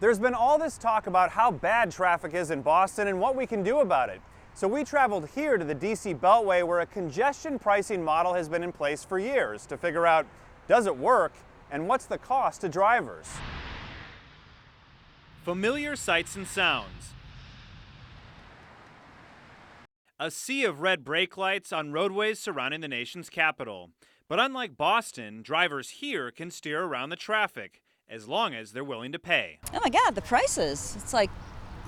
There's been all this talk about how bad traffic is in Boston and what we can do about it. So we traveled here to the DC Beltway, where a congestion pricing model has been in place for years to figure out, does it work and what's the cost to drivers? Familiar sights and sounds. A sea of red brake lights on roadways surrounding the nation's capital. But unlike Boston, drivers here can steer around the traffic, as long as they're willing to pay. Oh my God, the prices. It's like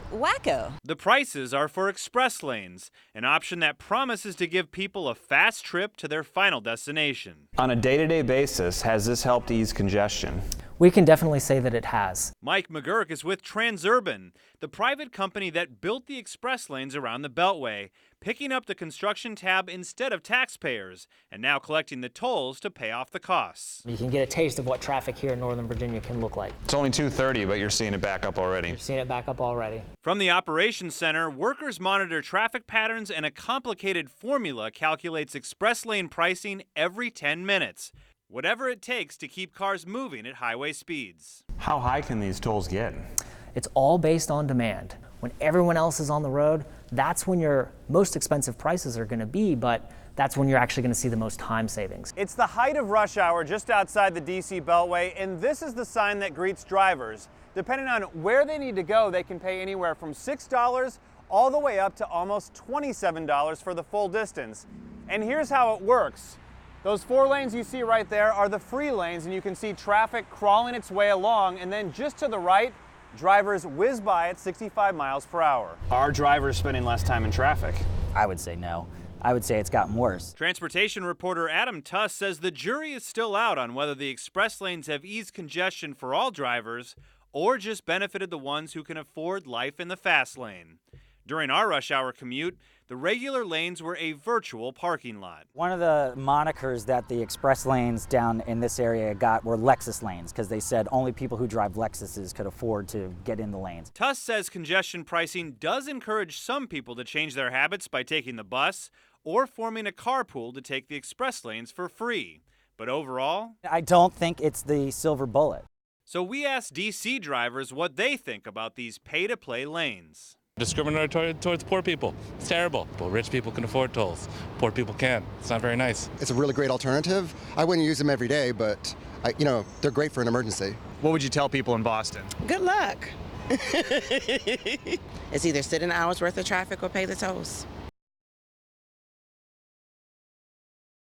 wacko. The prices are for express lanes, an option that promises to give people a fast trip to their final destination. On a day-to-day basis, has this helped ease congestion? We can definitely say that it has. Mike McGurk is with Transurban, the private company that built the express lanes around the Beltway, picking up the construction tab instead of taxpayers, and now collecting the tolls to pay off the costs. You can get a taste of what traffic here in Northern Virginia can look like. It's only 2:30, but you're seeing it back up already. You're seeing it back up already. From the operations center, workers monitor traffic patterns, and a complicated formula calculates express lane pricing every 10 minutes. Whatever it takes to keep cars moving at highway speeds. How high can these tolls get? It's all based on demand. When everyone else is on the road, that's when your most expensive prices are going to be, but that's when you're actually going to see the most time savings. It's the height of rush hour just outside the DC Beltway, and this is the sign that greets drivers. Depending on where they need to go, they can pay anywhere from $6 all the way up to almost $27 for the full distance. And here's how it works. Those 4 lanes you see right there are the free lanes, and you can see traffic crawling its way along, and then just to the right, drivers whiz by at 65 miles per hour. Are drivers spending less time in traffic? I would say no. I would say it's gotten worse. Transportation reporter Adam Tuss says the jury is still out on whether the express lanes have eased congestion for all drivers or just benefited the ones who can afford life in the fast lane. During our rush hour commute, the regular lanes were a virtual parking lot. One of the monikers that the express lanes down in this area got were Lexus lanes, because they said only people who drive Lexuses could afford to get in the lanes. Tuss says congestion pricing does encourage some people to change their habits by taking the bus or forming a carpool to take the express lanes for free. But overall, I don't think it's the silver bullet. So we asked DC drivers what they think about these pay-to-play lanes. Discriminatory towards poor people. It's terrible. Rich people can afford tolls. Poor people can't. It's not very nice. It's a really great alternative. I wouldn't use them every day, but they're great for an emergency. What would you tell people in Boston? Good luck. It's either sit in an hour's worth of traffic or pay the tolls.